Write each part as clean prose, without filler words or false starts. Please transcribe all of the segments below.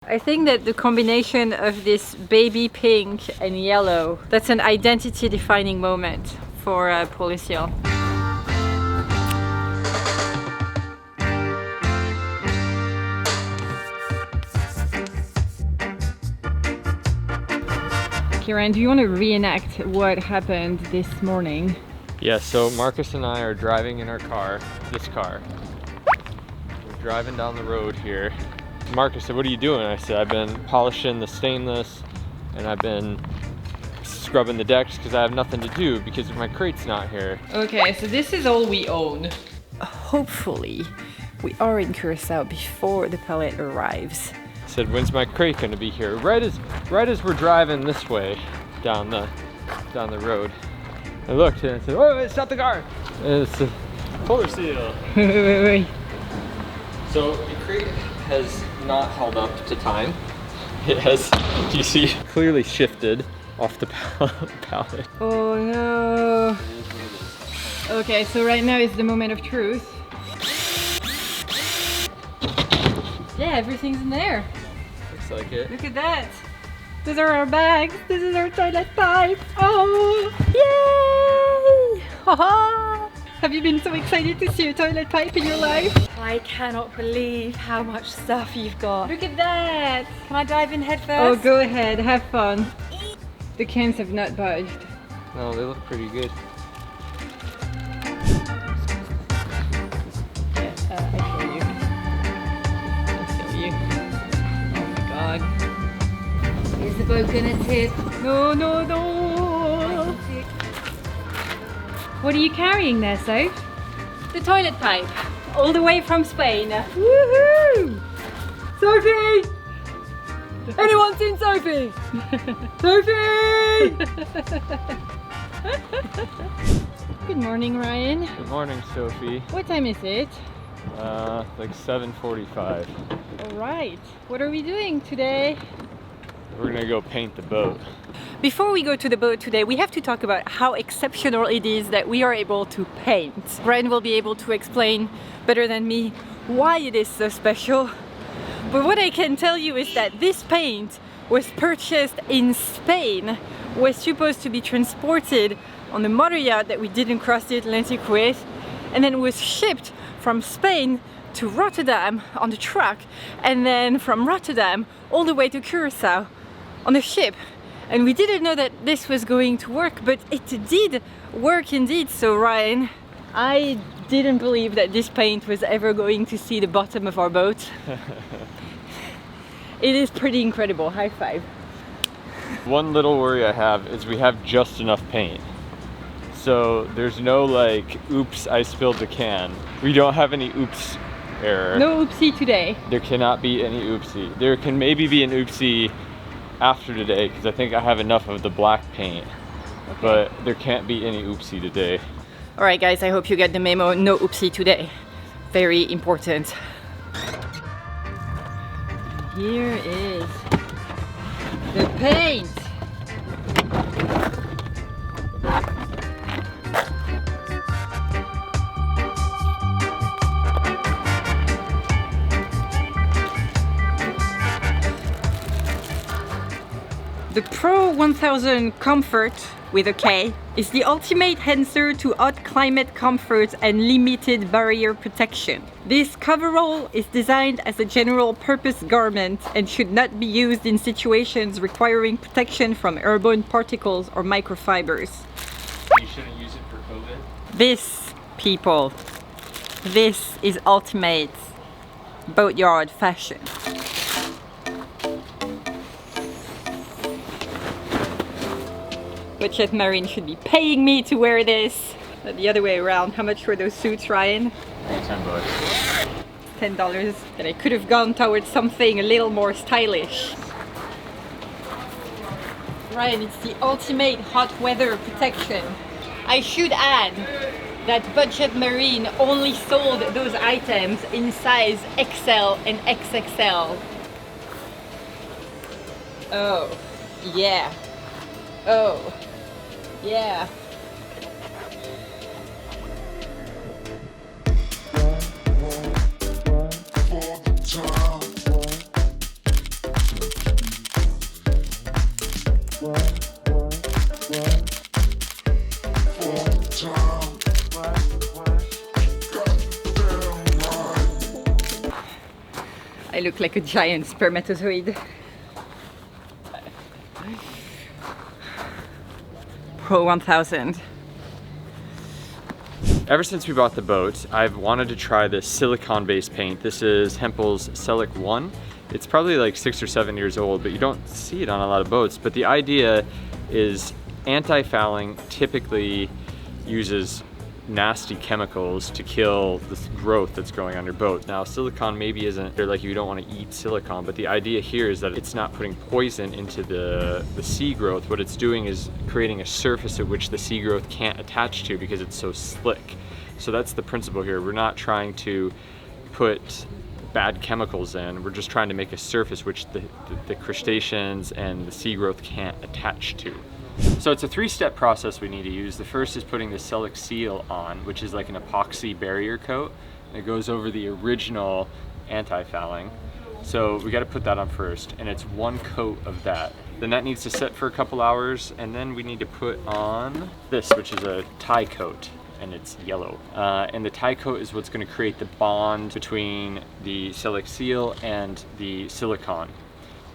I think that the combination of this baby pink and yellow, that's an identity defining moment for polar seal. Kieran, do you want to reenact what happened this morning? Yeah, so Marcus and I are driving in our car, this car. We're driving down the road here. Marcus said, "What are you doing?" I said, "I've been polishing the stainless and I've been scrubbing the decks because I have nothing to do because my crate's not here." Okay, so this is all we own. Hopefully, we are in Curacao before the pallet arrives. I said, "When's my crate gonna be here?" Right as we're driving this way down the road. I looked and I said, "Oh, it's not the car." And it's a polar seal. Wait. So the crate has not held up to time. It has, you see, clearly shifted off the pallet. Oh no. Okay, so right now is the moment of truth. Yeah, everything's in there. Looks like it. Look at that. Those are our bags. This is our toilet pipe. Oh, yay! Haha! Have you been so excited to see a toilet pipe in your life? I cannot believe how much stuff you've got. Look at that! Can I dive in head Oh, first? go ahead, have fun. The cans have not budged. No, they look pretty good. Yeah, I'll show you. I'll show you. Oh my god. Is the boat gonna tip? No, no, no! What are you carrying there, Soph? The toilet pipe. All the way from Spain. Woohoo! Sophie! Anyone seen Sophie? Sophie! Good morning, Ryan. Good morning, Sophie. What time is it? Like 7:45. All right. What are we doing today? We're gonna go paint the boat. Before we go to the boat today, we have to talk about how exceptional it is that we are able to paint. Ryan will be able to explain better than me why it is so special. But what I can tell you is that this paint was purchased in Spain, was supposed to be transported on the motor yacht that we didn't cross the Atlantic with, and then was shipped from Spain to Rotterdam on the truck, and then from Rotterdam all the way to Curacao on the ship. And we didn't know that this was going to work, but it did work indeed. So Ryan, I didn't believe that this paint was ever going to see the bottom of our boat. It is pretty incredible. High five. One little worry I have is we have just enough paint. So there's no like, oops, I spilled the can. We don't have any oops error. No oopsie today. There cannot be any oopsie. There can maybe be an oopsie after today because I think I have enough of the black paint. Okay. But there can't be any oopsie today. All right, guys, I hope you get the memo. No oopsie today. Very important. Here is the paint. The Pro 1000 Comfort, with a K, is the ultimate answer to hot climate comfort and limited barrier protection. This coverall is designed as a general purpose garment and should not be used in situations requiring protection from airborne particles or microfibers. You shouldn't use it for COVID? This, people, this is ultimate boatyard fashion. Budget Marine should be paying me to wear this. Not the other way around. How much were those suits, Ryan? $10. $10. That I could have gone towards something a little more stylish. Ryan, it's the ultimate hot weather protection. I should add that Budget Marine only sold those items in size XL and XXL. Oh, yeah. Oh, yeah. I look like a giant spermatozoid. Pro 1000. Ever since we bought the boat, I've wanted to try this silicone-based paint. This is Hempel Silic One. It's probably like 6 or 7 years old, but you don't see it on a lot of boats. But the idea is antifouling typically uses nasty chemicals to kill the growth that's growing on your boat. Now silicone maybe isn't, they're like you don't want to eat silicone, but the idea here is that it's not putting poison into the sea growth. What it's doing is creating a surface at which the sea growth can't attach to because it's so slick. So that's the principle here. We're not trying to put bad chemicals in, we're just trying to make a surface which the crustaceans and the sea growth can't attach to. So it's a 3-step process we need to use. The first is putting the Silic Seal on, which is like an epoxy barrier coat. It goes over the original anti-fouling. So we got to put that on first, and it's 1 coat of that. Then that needs to set for a couple hours, and then we need to put on this, which is a tie coat, and it's yellow. And the tie coat is what's going to create the bond between the Silic Seal and the silicone.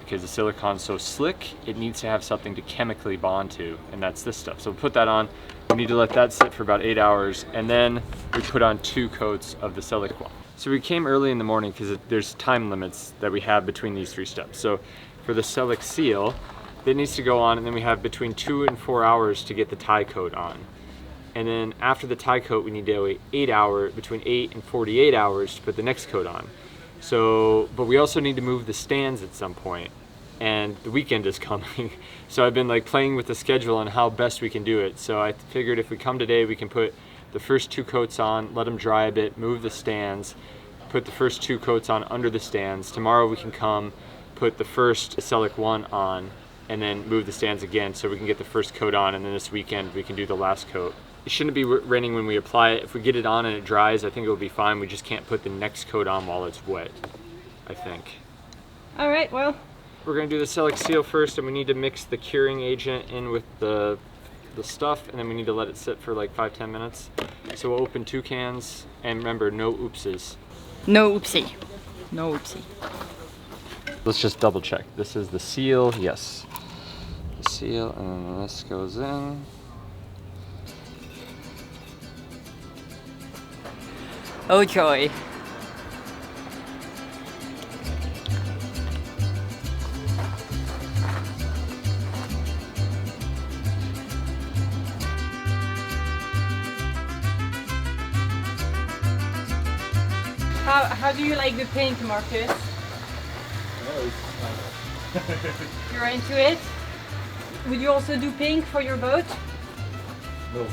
Because the silicone's so slick, it needs to have something to chemically bond to, and that's this stuff. So we'll put that on. We need to let that sit for about 8 hours, and then we put on 2 coats of the Silic One. So we came early in the morning because there's time limits that we have between these 3 steps. So for the Silic Seal, it needs to go on, and then we have between 2 and 4 hours to get the tie coat on. And then after the tie coat, we need to wait between 8 and 48 hours to put the next coat on. So, but we also need to move the stands at some point, and the weekend is coming. So I've been like playing with the schedule on how best we can do it. So I figured if we come today, we can put the first 2 coats on, let them dry a bit, move the stands, put the first 2 coats on under the stands. Tomorrow we can come, put the first Silic One on, and then move the stands again so we can get the first coat on, and then this weekend we can do the last coat. It shouldn't be raining when we apply it. If we get it on and it dries, I think it'll be fine. We just can't put the next coat on while it's wet, I think. All right, well. We're gonna do the Silic Seal first, and we need to mix the curing agent in with the stuff, and then we need to let it sit for like 5-10 minutes. So we'll open 2 cans, and remember, no oopses. No oopsie. No oopsie. Let's just double check. This is the seal, yes. The seal, and then this goes in. Oh joy. How do you like the paint, Marcus? You're into it? Would you also do pink for your boat? No.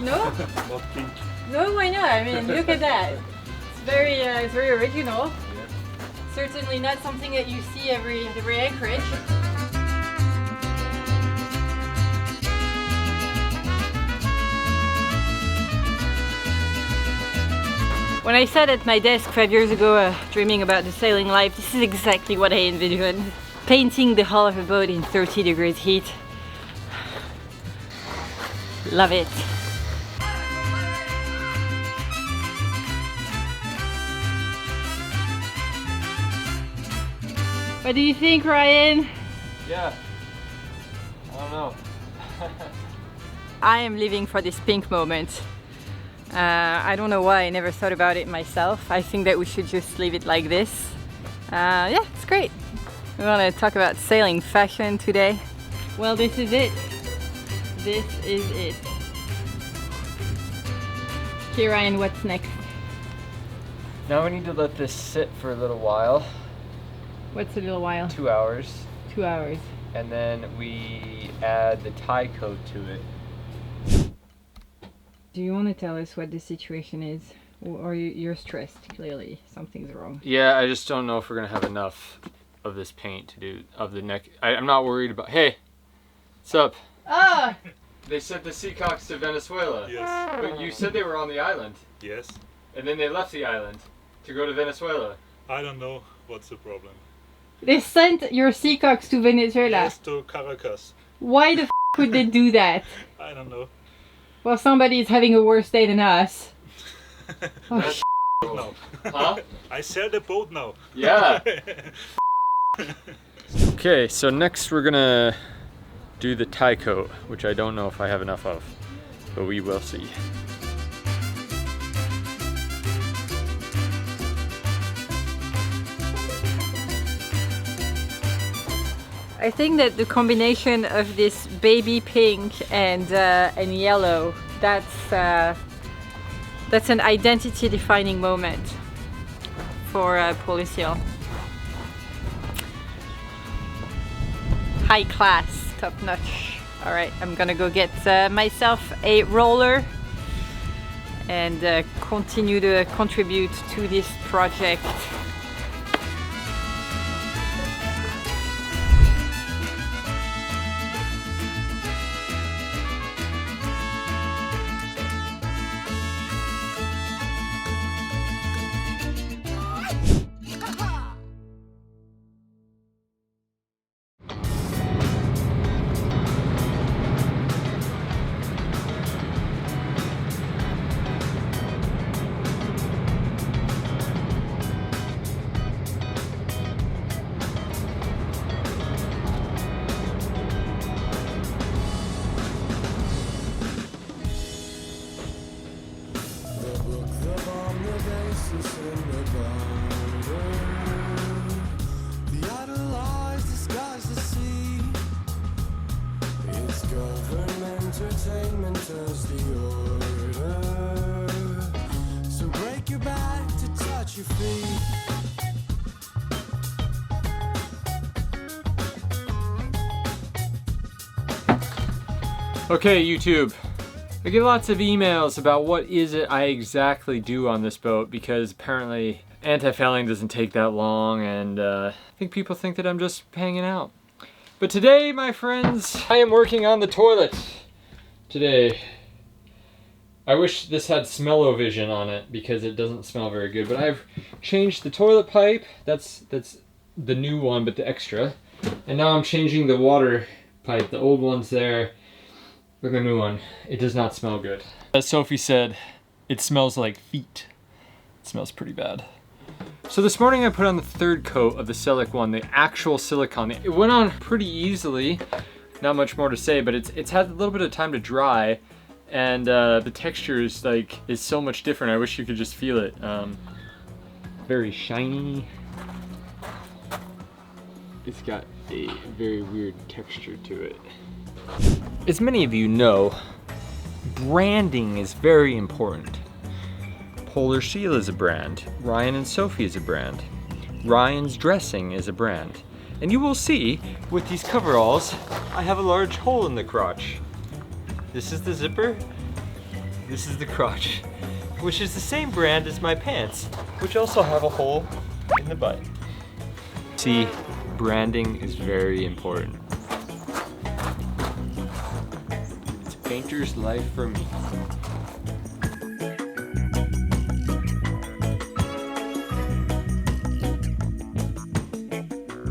No? Not pink. No, why not? I mean, look at that. It's very original. Yeah. Certainly not something that you see at every anchorage. When I sat at my desk 5 years ago dreaming about the sailing life, this is exactly what I envisioned. Painting the hull of a boat in 30 degrees heat. Love it. What do you think, Ryan? Yeah. I don't know. I am living for this pink moment. I don't know why I never thought about it myself. I think that we should just leave it like this. Yeah, it's great. We want to talk about sailing fashion today. Well, this is it. This is it. Okay, Ryan, what's next? Now we need to let this sit for a little while. What's a little while? 2 hours. 2 hours. And then we add the tie coat to it. Do you want to tell us what the situation is? Or you're stressed, clearly. Something's wrong. Yeah, I just don't know if we're going to have enough of this paint to do, of the neck. I'm not worried about, hey, what's up? Ah! They sent the Seacocks to Venezuela. Yes. But you said they were on the island. Yes. And then they left the island to go to Venezuela. I don't know what's the problem. They sent your Seacocks to Venezuela. Yes, to Caracas. Why the f would they do that? I don't know. Well, somebody's having a worse day than us. Oh, now. Huh? I sell the boat now. Yeah. Okay, so next we're gonna do the tie coat, which I don't know if I have enough of, but we will see. I think that the combination of this baby pink and yellow, that's an identity-defining moment for Polyseal. High class, top notch. All right, I'm gonna go get myself a roller and continue to contribute to this project. Okay, YouTube. I get lots of emails about what is it I exactly do on this boat, because apparently antifouling doesn't take that long, and I think people think that I'm just hanging out. But today, my friends, I am working on the toilet. Today. I wish this had smell-o-vision on it because it doesn't smell very good, but I've changed the toilet pipe. That's the new one, but the extra. And now I'm changing the water pipe. The old one's there. Look at the new one. It does not smell good. As Sophie said, it smells like feet. It smells pretty bad. So this morning I put on the third coat of the Silic One, the actual silicone. It went on pretty easily. Not much more to say, but it's had a little bit of time to dry, and the texture is so much different. I wish you could just feel it. Very shiny. It's got a very weird texture to it. As many of you know, branding is very important. Polar Seal is a brand. Ryan and Sophie is a brand. Ryan's Dressing is a brand. And you will see, with these coveralls, I have a large hole in the crotch. This is the zipper. This is the crotch, which is the same brand as my pants, which also have a hole in the butt. See, branding is very important. It's a painter's life for me.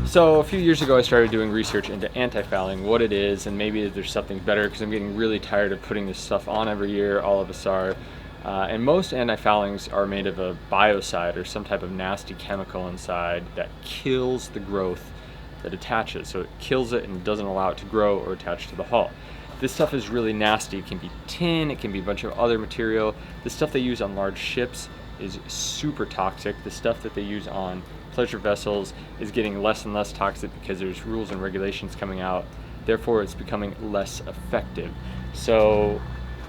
So a few years ago I started doing research into antifouling, what it is, and maybe there's something better, because I'm getting really tired of putting this stuff on every year, all of us are. And most antifoulings are made of a biocide, or some type of nasty chemical inside that kills the growth that attaches. So it kills it and doesn't allow it to grow or attach to the hull. This stuff is really nasty. It can be tin, it can be a bunch of other material. The stuff they use on large ships is super toxic. The stuff that they use on pleasure vessels is getting less and less toxic because there's rules and regulations coming out. Therefore, it's becoming less effective. So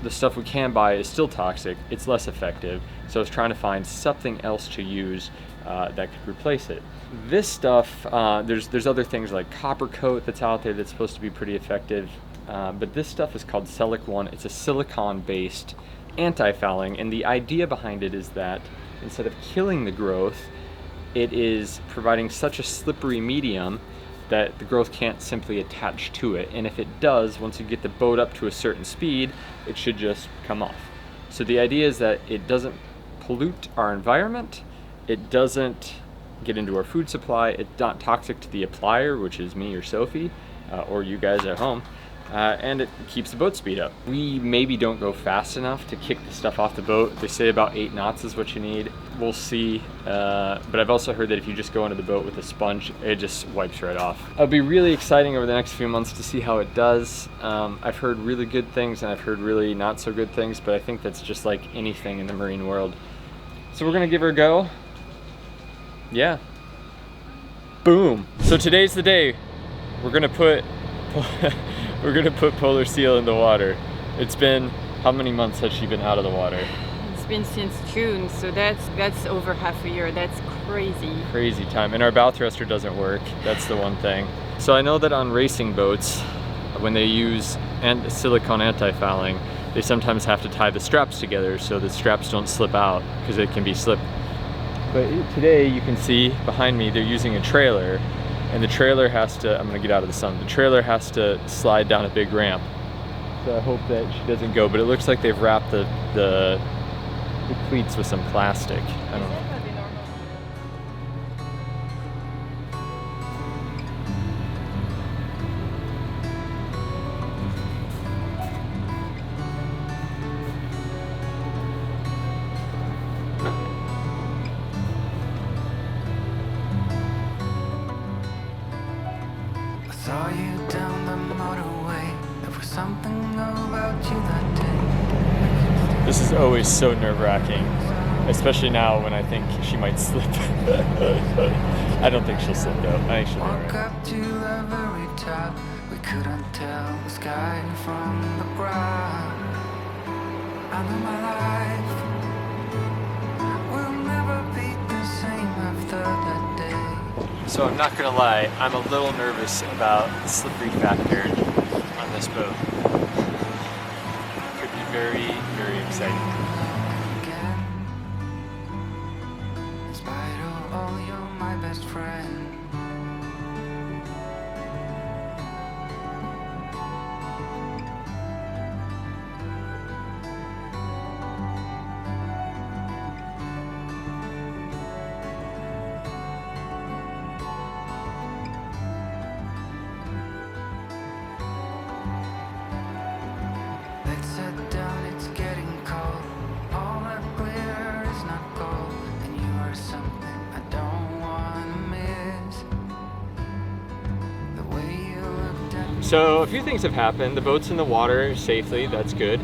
the stuff we can buy is still toxic, it's less effective. So I was trying to find something else to use that could replace it. This stuff, there's other things like copper coat that's out there that's supposed to be pretty effective. But this stuff is called Silic One. It's a silicone-based antifouling, and the idea behind it is that instead of killing the growth, it is providing such a slippery medium that the growth can't simply attach to it. And if it does, once you get the boat up to a certain speed, it should just come off. So the idea is that it doesn't pollute our environment, it doesn't get into our food supply, it's not toxic to the applier, which is me or Sophie, or you guys at home. and it keeps the boat speed up. We maybe don't go fast enough to kick the stuff off the boat. They say about 8 knots is what you need. We'll see, but I've also heard that if you just go into the boat with a sponge, it just wipes right off. It'll be really exciting over the next few months to see how it does. I've heard really good things and I've heard really not so good things, but I think that's just like anything in the marine world. So we're gonna give her a go. Yeah. Boom. So today's the day. We're gonna put Polar Seal in the water. It's been, how many months has she been out of the water? It's been since June, so that's over half a year. That's crazy. Crazy time. And our bow thruster doesn't work. That's the one thing. So I know that on racing boats, when they use silicone antifouling, they sometimes have to tie the straps together so the straps don't slip out because it can be slip. But today you can see behind me they're using a trailer, and the trailer has to, I'm gonna get out of the sun, the trailer has to slide down a big ramp. So I hope that she doesn't go, but it looks like they've wrapped the cleats with some plastic. I don't know. Saw you down the motorway. There was something about you that day. This is always so nerve-wracking, especially now when I think she might slip. I don't think she'll slip though. I think she'll be all Walk right. up to the very top. We couldn't tell the sky from the ground. I know my life will never be the same after that day. So I'm not gonna lie, I'm a little nervous about the slippery factor on this boat. Could be very, very exciting. Again, in spite of all, you're my best friend. Let's sit down, it's getting cold. All that glitter is not gold, and you are something I don't wanna miss. The way you looked at me. So a few things have happened. The boat's in the water safely, that's good.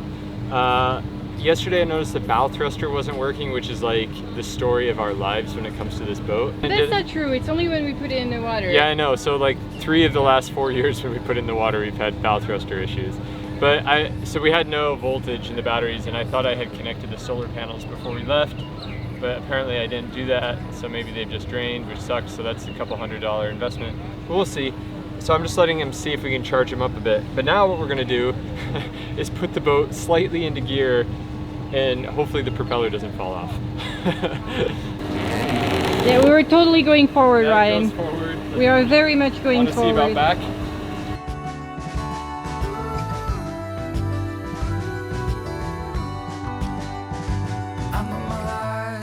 Yesterday I noticed the bow thruster wasn't working, which is like the story of our lives when it comes to this boat. That's not true. It's only when we put it in the water. Yeah, I know. So like 3 of the last 4 years when we put it in the water, we've had bow thruster issues. But so we had no voltage in the batteries, and I thought I had connected the solar panels before we left, but apparently I didn't do that. So maybe they've just drained, which sucks. So that's a couple $100 investment. But we'll see. So I'm just letting him see if we can charge him up a bit. But now what we're gonna do is put the boat slightly into gear, and hopefully the propeller doesn't fall off. Yeah, we were totally going forward, Yeah, it Ryan. goes forward. We are very much going Want to see forward. about back? I know my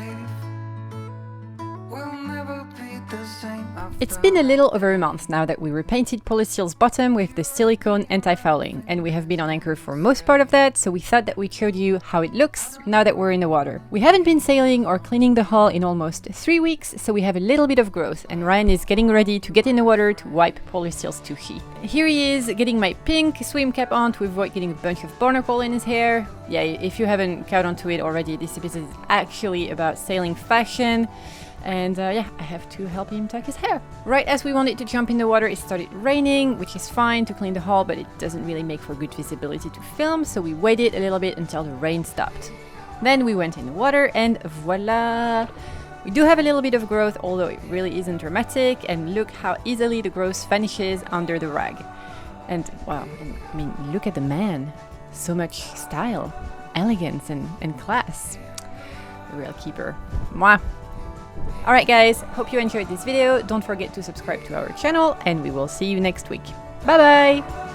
life will never be the same after. It's been a little over a month now that we repainted Polar Seal's bottom with the silicone anti-fouling, and we have been on anchor for most part of that, so we thought that we'd show you how it looks now that we're in the water. We haven't been sailing or cleaning the hull in almost 3 weeks, so we have a little bit of growth, and Ryan is getting ready to get in the water to wipe Polar Seal's toothie. Here he is, getting my pink swim cap on to avoid getting a bunch of barnacle in his hair. Yeah, if you haven't caught on to it already, this episode is actually about sailing fashion. And yeah, I have to help him tuck his hair. Right as we wanted to jump in the water, it started raining, which is fine to clean the hull, but it doesn't really make for good visibility to film, so we waited a little bit until the rain stopped. Then we went in the water, and voila! We do have a little bit of growth, although it really isn't dramatic, and look how easily the growth vanishes under the rag. And wow, I mean, look at the man. So much style, elegance, and class. A real keeper. Mwah! Alright guys, hope you enjoyed this video. Don't forget to subscribe to our channel, and we will see you next week. Bye bye!